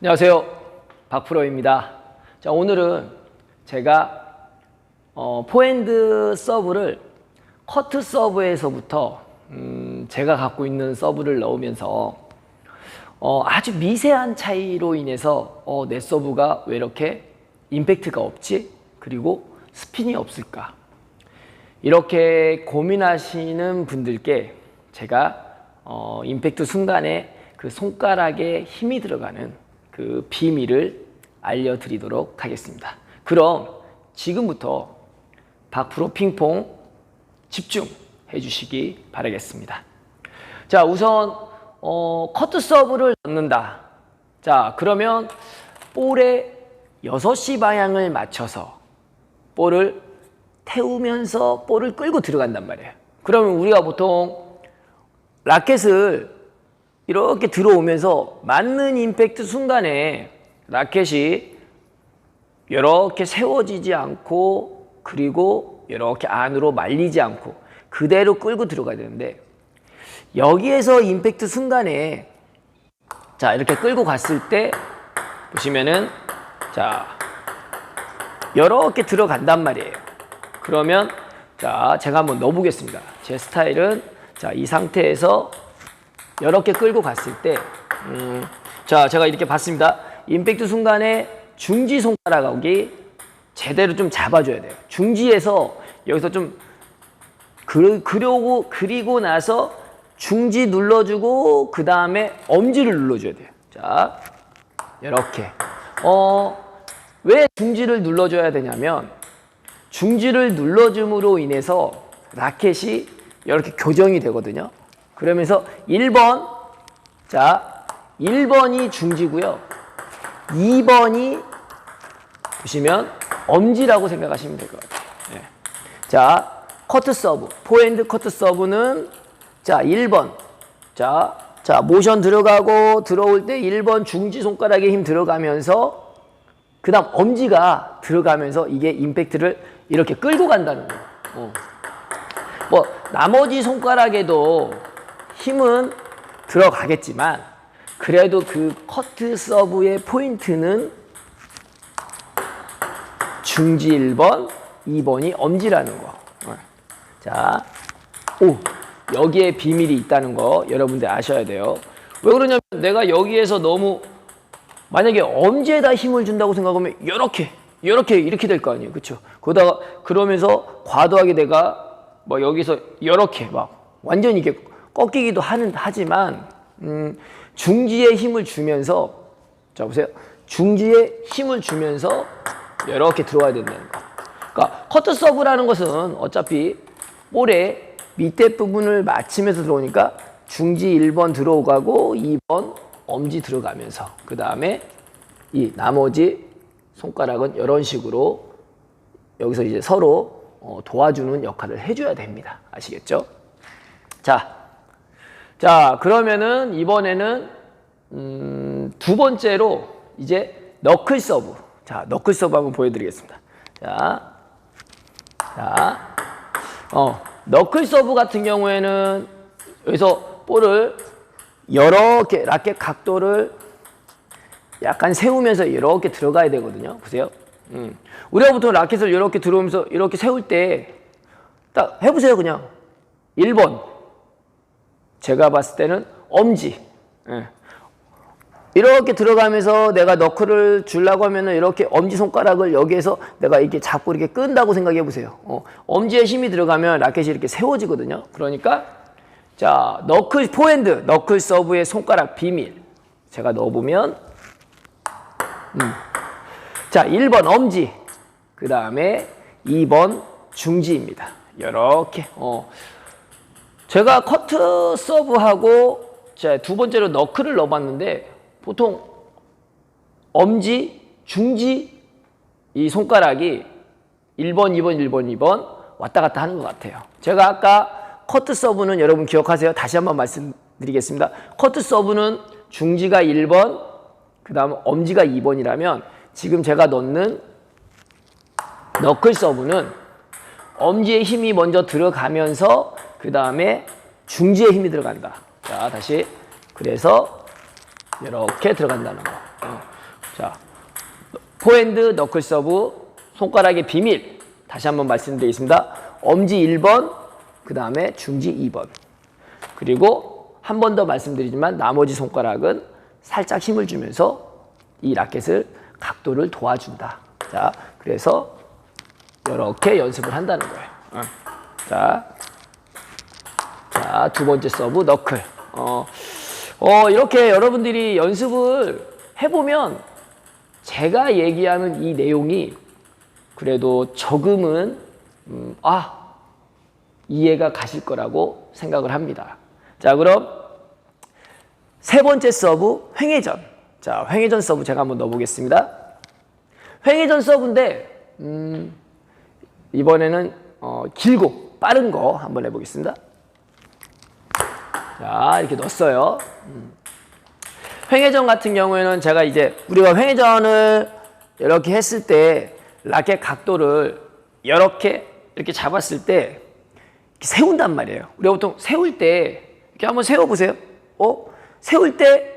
안녕하세요, 박프로입니다. 자, 오늘은 제가 포핸드 서브를 커트 서브에서부터 제가 갖고 있는 서브를 넣으면서 아주 미세한 차이로 인해서 내 서브가 왜 이렇게 임팩트가 없지? 그리고 스핀이 없을까? 이렇게 고민하시는 분들께 제가 임팩트 순간에 그 손가락에 힘이 들어가는 그 비밀을 알려드리도록 하겠습니다. 그럼 지금부터 박프로 핑퐁 집중해 주시기 바라겠습니다. 자, 우선 커트 서브를 넣는다. 자, 그러면 볼의 6시 방향을 맞춰서 볼을 태우면서 볼을 끌고 들어간단 말이에요. 그러면 우리가 보통 라켓을 이렇게 들어오면서 맞는 임팩트 순간에 라켓이 이렇게 세워지지 않고 그리고 이렇게 안으로 말리지 않고 그대로 끌고 들어가야 되는데, 여기에서 임팩트 순간에 자 이렇게 끌고 갔을 때 보시면은 자 이렇게 들어간단 말이에요. 그러면 자 제가 한번 넣어보겠습니다. 제 스타일은 자 이 상태에서 이렇게 끌고 갔을 때 자 제가 이렇게 봤습니다. 임팩트 순간에 중지 손가락이 제대로 좀 잡아줘야 돼요. 중지에서 여기서 좀 그리고 나서 중지 눌러주고 그 다음에 엄지를 눌러줘야 돼요. 자 이렇게 왜 중지를 눌러줘야 되냐면 중지를 눌러줌으로 인해서 라켓이 이렇게 교정이 되거든요. 그러면서 1번, 자, 1번이 중지고요. 2번이 보시면 엄지라고 생각하시면 될 것 같아요. 네. 자, 커트 서브, 포핸드 커트 서브는 자, 1번. 자, 모션 들어가고 들어올 때 1번 중지 손가락에 힘 들어가면서 그 다음 엄지가 들어가면서 이게 임팩트를 이렇게 끌고 간다는 거예요. 뭐 나머지 손가락에도 힘은 들어가겠지만 그래도 그 커트 서브의 포인트는 중지 1번, 2번이 엄지라는 거. 자, 여기에 비밀이 있다는 거 여러분들 아셔야 돼요. 왜 그러냐면 내가 여기에서 너무 만약에 엄지에다 힘을 준다고 생각하면 이렇게 될 거 아니에요. 그렇죠? 그러면서 과도하게 내가 뭐 여기서 이렇게 막 완전히 이게 꺾이기도 하지만 중지에 힘을 주면서 자 보세요. 중지에 힘을 주면서 이렇게 들어와야 된다는 거. 그러니까 커트 서브라는 것은 어차피 볼의 밑에 부분을 맞추면서 들어오니까 중지 1번 들어오고 2번 엄지 들어가면서 그 다음에 이 나머지 손가락은 이런 식으로 여기서 이제 서로 도와주는 역할을 해줘야 됩니다. 아시겠죠? 자 그러면은 이번에는 두 번째로 이제 너클 서브. 자, 너클 서브 한번 보여드리겠습니다. 너클 서브 같은 경우에는 여기서 볼을 이렇게 라켓 각도를 약간 세우면서 이렇게 들어가야 되거든요. 보세요. 우리가 보통 라켓을 이렇게 들어오면서 이렇게 세울 때 딱 해보세요. 그냥 1번 제가 봤을 때는 엄지 이렇게 들어가면서 내가 너클을 주려고 하면은 이렇게 엄지 손가락을 여기에서 내가 이렇게 잡고 이렇게 끈다고 생각해 보세요. 엄지에 힘이 들어가면 라켓이 이렇게 세워지거든요. 그러니까 자 포핸드 너클 서브의 손가락 비밀 제가 넣어보면 자 1번 엄지 그 다음에 2번 중지입니다. 이렇게 제가 커트 서브하고 자, 두 번째로 너클을 넣어봤는데 보통 엄지, 중지 이 손가락이 1번, 2번, 1번, 2번 왔다 갔다 하는 것 같아요. 제가 아까 커트 서브는 여러분 기억하세요? 다시 한번 말씀드리겠습니다. 커트 서브는 중지가 1번, 그 다음 엄지가 2번이라면 지금 제가 넣는 너클 서브는 엄지에 힘이 먼저 들어가면서 그 다음에 중지에 힘이 들어간다. 자, 다시. 그래서 이렇게 들어간다는 거. 자, 포핸드 너클 서브 손가락의 비밀 다시 한번 말씀드리겠습니다. 엄지 1번, 그 다음에 중지 2번. 그리고 한 번 더 말씀드리지만 나머지 손가락은 살짝 힘을 주면서 이 라켓을 각도를 도와준다. 자, 그래서 이렇게 연습을 한다는 거예요. 자, 두 번째 서브 너클. 이렇게 여러분들이 연습을 해보면 제가 얘기하는 이 내용이 그래도 조금은 이해가 가실 거라고 생각을 합니다. 자, 그럼 세 번째 서브 횡회전. 자, 횡회전 서브 제가 한번 넣어보겠습니다. 횡회전 서브인데 이번에는 길고 빠른 거 한번 해보겠습니다. 자, 이렇게 넣었어요. 횡회전 같은 경우에는 제가 이제 우리가 횡회전을 이렇게 했을 때 라켓 각도를 이렇게 잡았을 때 이렇게 세운단 말이에요. 우리가 보통 세울 때 이렇게 한번 세워보세요. 세울 때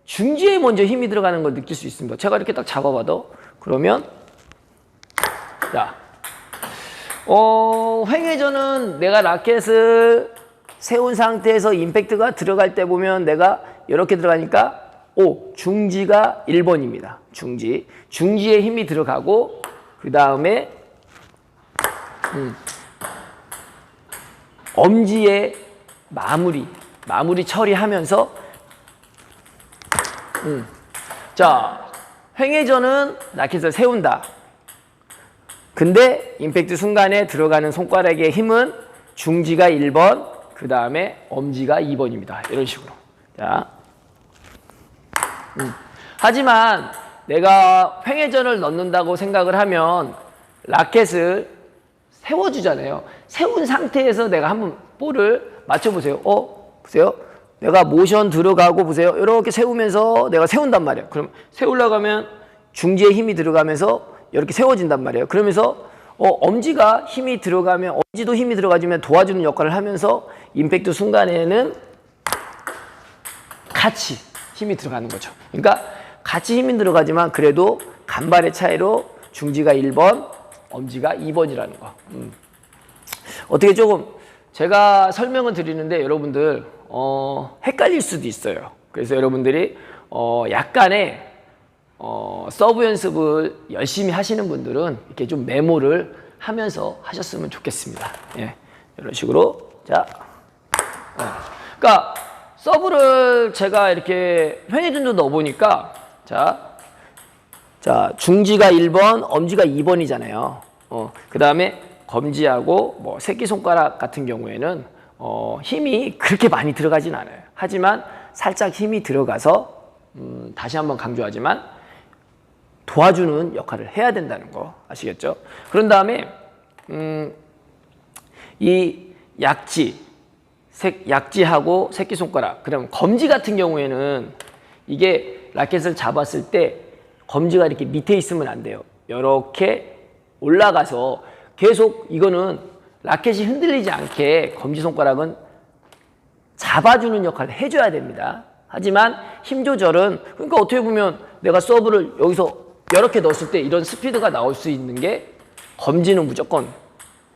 중지에 먼저 힘이 들어가는 걸 느낄 수 있습니다. 제가 이렇게 딱 잡아봐도 그러면 자, 횡회전은 내가 라켓을 세운 상태에서 임팩트가 들어갈 때 보면 내가 이렇게 들어가니까 중지가 1번입니다. 중지에 힘이 들어가고 그 다음에 엄지의 마무리 처리하면서 자, 횡회전은 라켓을 세운다. 근데 임팩트 순간에 들어가는 손가락의 힘은 중지가 1번, 그 다음에 엄지가 2번입니다. 이런 식으로. 자, 하지만 내가 횡회전을 넣는다고 생각을 하면 라켓을 세워주잖아요. 세운 상태에서 내가 한번 볼을 맞춰보세요. 보세요. 내가 모션 들어가고 보세요. 이렇게 세우면서 내가 세운단 말이에요. 그럼 세우려고 하면 중지에 힘이 들어가면서 이렇게 세워진단 말이에요. 그러면서 엄지가 힘이 들어가면 엄지도 힘이 들어가지면 도와주는 역할을 하면서 임팩트 순간에는 같이 힘이 들어가는 거죠. 그러니까 같이 힘이 들어가지만 그래도 간발의 차이로 중지가 1번, 엄지가 2번이라는 거. 어떻게 조금 제가 설명을 드리는데 여러분들 헷갈릴 수도 있어요. 그래서 여러분들이 약간의 서브 연습을 열심히 하시는 분들은 이렇게 좀 메모를 하면서 하셨으면 좋겠습니다. 예, 이런 식으로. 자, 그러니까 서브를 제가 이렇게 횡회전도 넣어보니까 자, 중지가 1번, 엄지가 2번이잖아요. 그 다음에 검지하고 뭐 새끼손가락 같은 경우에는 힘이 그렇게 많이 들어가진 않아요. 하지만 살짝 힘이 들어가서 다시 한번 강조하지만 도와주는 역할을 해야 된다는 거 아시겠죠? 그런 다음에 이 약지하고 새끼손가락, 그다음 검지 같은 경우에는 이게 라켓을 잡았을 때 검지가 이렇게 밑에 있으면 안 돼요. 이렇게 올라가서 계속 이거는 라켓이 흔들리지 않게 검지손가락은 잡아주는 역할을 해줘야 됩니다. 하지만 힘 조절은 그러니까 어떻게 보면 내가 서브를 여기서 이렇게 넣었을 때 이런 스피드가 나올 수 있는 게 검지는 무조건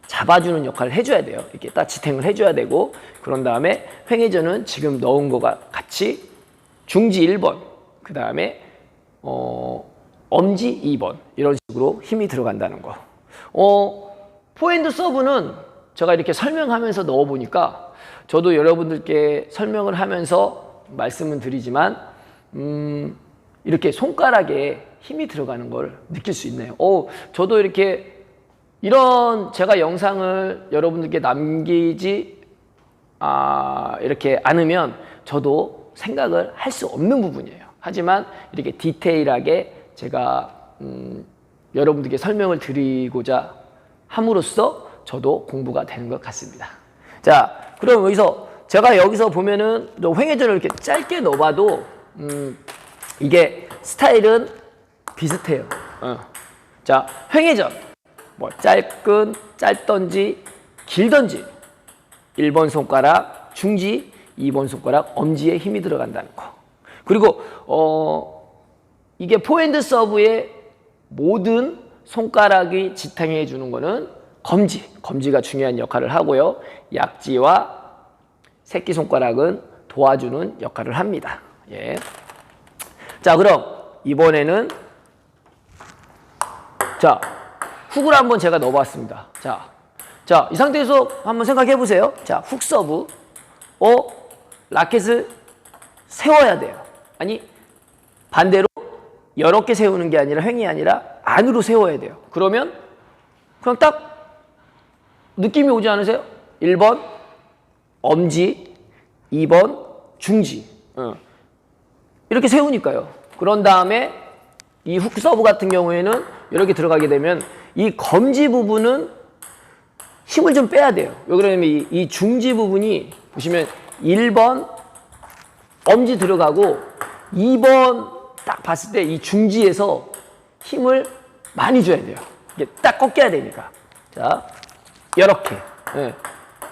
잡아주는 역할을 해줘야 돼요. 이렇게 딱 지탱을 해줘야 되고 그런 다음에 횡회전은 지금 넣은 거가 같이 중지 1번 그 다음에 엄지 2번 이런 식으로 힘이 들어간다는 거. 포핸드 서브는 제가 이렇게 설명하면서 넣어보니까 저도 여러분들께 설명을 하면서 말씀은 드리지만 이렇게 손가락에 힘이 들어가는 걸 느낄 수 있네요. 저도 이렇게 이런 제가 영상을 여러분들께 남기지 이렇게 않으면 저도 생각을 할 수 없는 부분이에요. 하지만 이렇게 디테일하게 제가 여러분들께 설명을 드리고자 함으로써 저도 공부가 되는 것 같습니다. 자, 그럼 제가 여기서 보면은 횡회전을 이렇게 짧게 넣어봐도 이게 스타일은 비슷해요. 자, 횡회전 뭐 짧던지 길던지 1번 손가락 중지, 2번 손가락 엄지에 힘이 들어간다는 거. 그리고 이게 포핸드 서브의 모든 손가락이 지탱해 주는 거는 검지가 중요한 역할을 하고요. 약지와 새끼손가락은 도와주는 역할을 합니다. 예. 자, 그럼 이번에는 자, 훅을 한번 제가 넣어봤습니다. 자, 이 상태에서 한번 생각해 보세요. 자, 훅 서브. 라켓을 세워야 돼요. 아니, 반대로 이렇게 세우는 게 아니라 횡이 아니라 안으로 세워야 돼요. 그러면 그냥 딱 느낌이 오지 않으세요? 1번 엄지, 2번 중지. 이렇게 세우니까요. 그런 다음에 이 훅 서브 같은 경우에는 이렇게 들어가게 되면 이 검지 부분은 힘을 좀 빼야 돼요. 왜 그러냐면 이 중지 부분이 보시면 1번 엄지 들어가고 2번 딱 봤을 때 이 중지에서 힘을 많이 줘야 돼요. 이게 딱 꺾여야 되니까. 자, 이렇게. 네.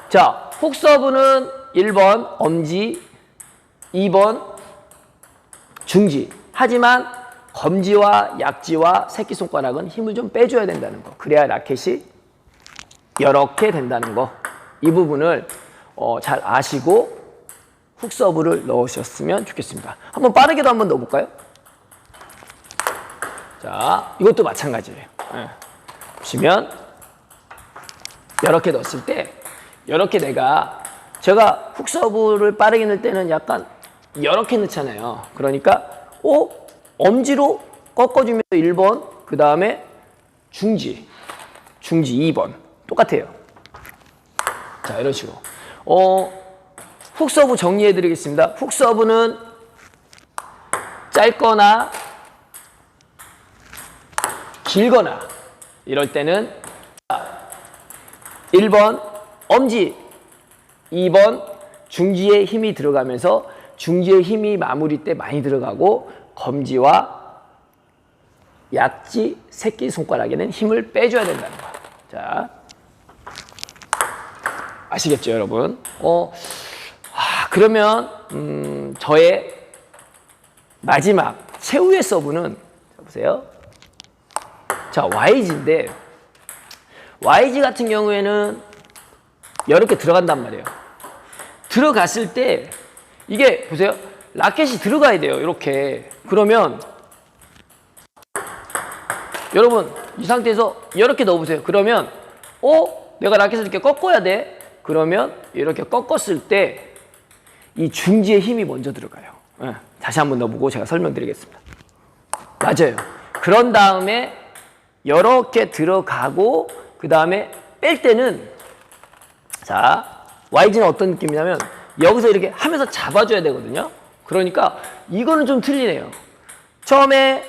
자, 훅 서브는 1번 엄지, 2번 중지. 하지만 검지와 약지와 새끼손가락은 힘을 좀 빼줘야 된다는 거. 그래야 라켓이 이렇게 된다는 거. 이 부분을 잘 아시고 훅 서브를 넣으셨으면 좋겠습니다. 한번 빠르게도 한번 넣어볼까요? 자, 이것도 마찬가지예요. 네. 보시면 이렇게 넣었을 때 이렇게 제가 훅 서브를 빠르게 넣을 때는 약간 이렇게 넣잖아요. 그러니까 엄지로 꺾어주면서 1번, 그 다음에 중지 2번 똑같아요. 자, 이런 식으로 훅 서브 정리해 드리겠습니다. 훅 서브는 짧거나 길거나 이럴 때는 1번 엄지, 2번 중지에 힘이 들어가면서 중지의 힘이 마무리 때 많이 들어가고 검지와 약지, 새끼손가락에는 힘을 빼줘야 된다는 거. 자, 아시겠죠, 여러분? 그러면 저의 마지막 최후의 서브는 보세요. 자, YG인데 YG 같은 경우에는 이렇게 들어간단 말이에요. 들어갔을 때 이게 보세요. 라켓이 들어가야 돼요. 이렇게. 그러면 여러분 이 상태에서 이렇게 넣어보세요. 그러면 내가 라켓을 이렇게 꺾어야 돼. 그러면 이렇게 꺾었을 때 이 중지의 힘이 먼저 들어가요. 다시 한번 넣어보고 제가 설명드리겠습니다. 맞아요. 그런 다음에 이렇게 들어가고 그 다음에 뺄 때는 자, YG는 어떤 느낌이냐면 여기서 이렇게 하면서 잡아줘야 되거든요. 그러니까 이거는 좀 틀리네요. 처음에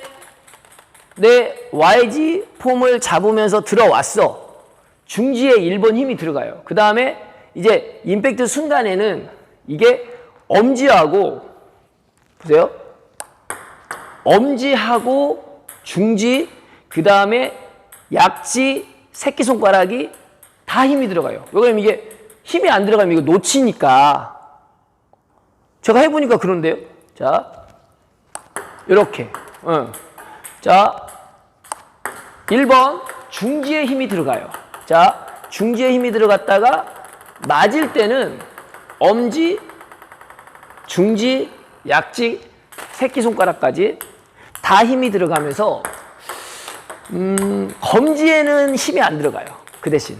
내 YG 폼을 잡으면서 들어왔어. 중지에 1번 힘이 들어가요. 그 다음에 이제 임팩트 순간에는 이게 엄지하고 보세요. 엄지하고 중지 그 다음에 약지 새끼손가락이 다 힘이 들어가요. 왜냐면 이게 힘이 안 들어가면 이거 놓치니까. 제가 해보니까 그런데요. 자, 이렇게. 자, 1번 중지에 힘이 들어가요. 자, 중지에 힘이 들어갔다가 맞을 때는 엄지, 중지, 약지, 새끼손가락까지 다 힘이 들어가면서 검지에는 힘이 안 들어가요. 그 대신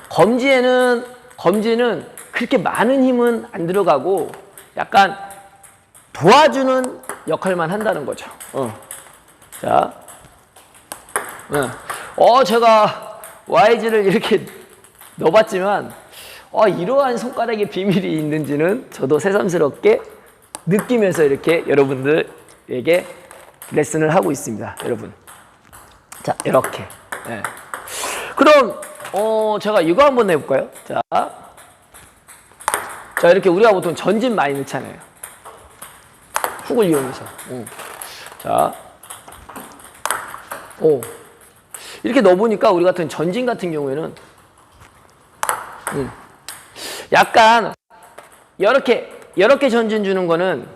검지는 그렇게 많은 힘은 안 들어가고 약간 도와주는 역할만 한다는 거죠. 자, 제가 YG를 이렇게 넣어봤지만 이러한 손가락의 비밀이 있는지는 저도 새삼스럽게 느끼면서 이렇게 여러분들에게 레슨을 하고 있습니다. 여러분. 자, 이렇게. 네. 그럼 제가 이거 한번 해볼까요? 자, 이렇게 우리가 보통 전진 많이 넣잖아요. 훅을 이용해서. 자, 이렇게 넣어보니까 우리 같은 전진 같은 경우에는 약간 이렇게 전진 주는 거는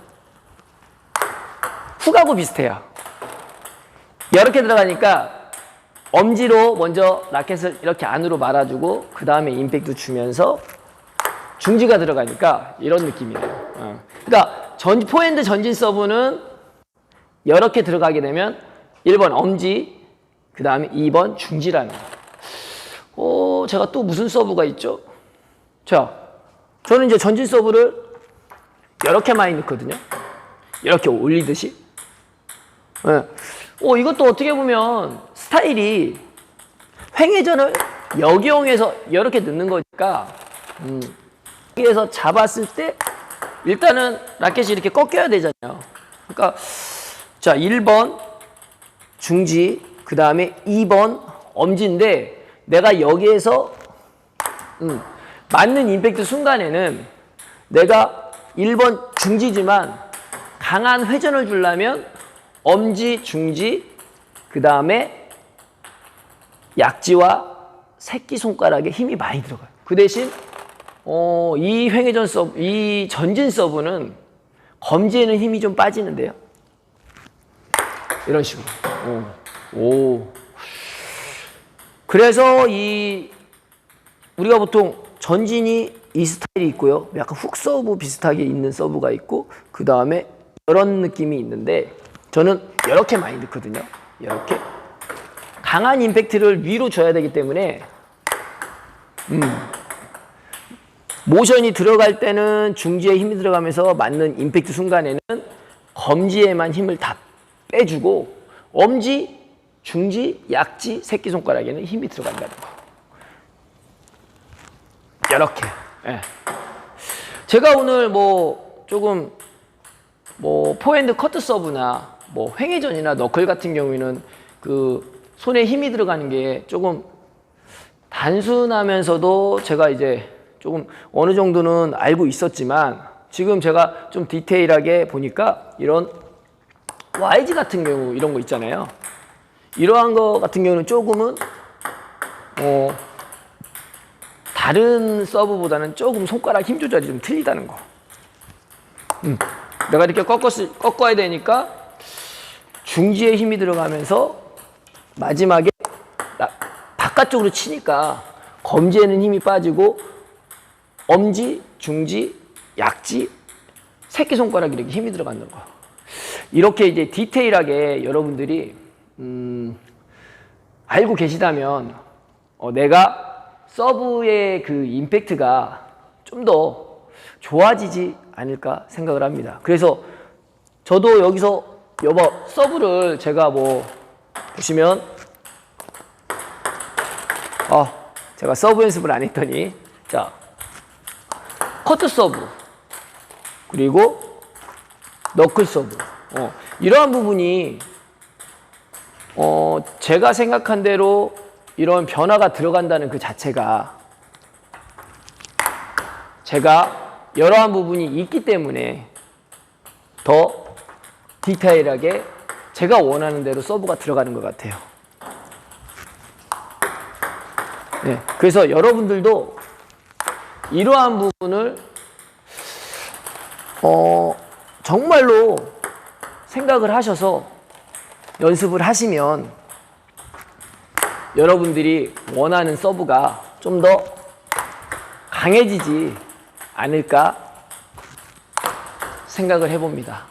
훅하고 비슷해요. 이렇게 들어가니까 엄지로 먼저 라켓을 이렇게 안으로 말아주고 그 다음에 임팩트 주면서 중지가 들어가니까 이런 느낌이에요. 그러니까 포핸드 전진 서브는 이렇게 들어가게 되면 1번 엄지, 그 다음에 2번 중지라는 거. 제가 또 무슨 서브가 있죠? 자, 저는 이제 전진 서브를 이렇게 많이 넣거든요. 이렇게 올리듯이. 이것도 어떻게 보면 스타일이 횡회전을 역이용해서 이렇게 넣는 거니까 여기에서 잡았을 때 일단은 라켓이 이렇게 꺾여야 되잖아요. 그러니까 자 1번 중지, 그 다음에 2번 엄지인데 내가 여기에서 맞는 임팩트 순간에는 내가 1번 중지지만 강한 회전을 주려면 엄지, 중지, 그 다음에 약지와 새끼손가락에 힘이 많이 들어가요. 그 대신 이 횡회전 서브, 이 전진 서브는 검지에는 힘이 좀 빠지는데요. 이런 식으로. 그래서 우리가 보통 전진이 이 스타일이 있고요. 약간 훅 서브 비슷하게 있는 서브가 있고 그 다음에 이런 느낌이 있는데 저는 이렇게 많이 넣거든요. 이렇게 강한 임팩트를 위로 줘야 되기 때문에 모션이 들어갈 때는 중지에 힘이 들어가면서 맞는 임팩트 순간에는 검지에만 힘을 다 빼주고 엄지, 중지, 약지, 새끼손가락에는 힘이 들어간다는 거. 이렇게. 예. 제가 오늘 조금 포핸드 커트 서브나 횡회전이나 너클 같은 경우에는 그 손에 힘이 들어가는 게 조금 단순하면서도 제가 이제 조금 어느 정도는 알고 있었지만 지금 제가 좀 디테일하게 보니까 이런 YG 같은 경우 이런 거 있잖아요. 이러한 거 같은 경우는 조금은 다른 서브보다는 조금 손가락 힘 조절이 좀 틀리다는 거. 내가 이렇게 꺾어야 되니까 중지에 힘이 들어가면서 마지막에 바깥쪽으로 치니까 검지에는 힘이 빠지고 엄지, 중지, 약지, 새끼손가락에 이렇게 힘이 들어간다는 거. 이렇게 이제 디테일하게 여러분들이 알고 계시다면 내가 서브의 그 임팩트가 좀 더 좋아지지 않을까 생각을 합니다. 그래서 저도 여기서 서브를 제가 보시면 제가 서브 연습을 안 했더니 자 커트 서브 그리고 너클 서브 이러한 부분이 제가 생각한 대로 이런 변화가 들어간다는 그 자체가 제가 여러한 부분이 있기 때문에 더 디테일하게 제가 원하는 대로 서브가 들어가는 것 같아요. 네, 그래서 여러분들도 이러한 부분을 정말로 생각을 하셔서 연습을 하시면 여러분들이 원하는 서브가 좀 더 강해지지 않을까 생각을 해봅니다.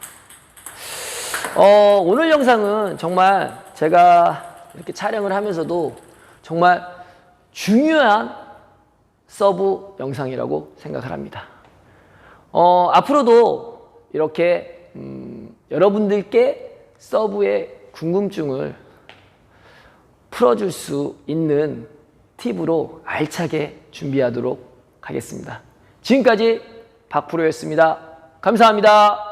오늘 영상은 정말 제가 이렇게 촬영을 하면서도 정말 중요한 서브 영상이라고 생각을 합니다. 앞으로도 이렇게 여러분들께 서브의 궁금증을 풀어줄 수 있는 팁으로 알차게 준비하도록 하겠습니다. 지금까지 박프로였습니다. 감사합니다.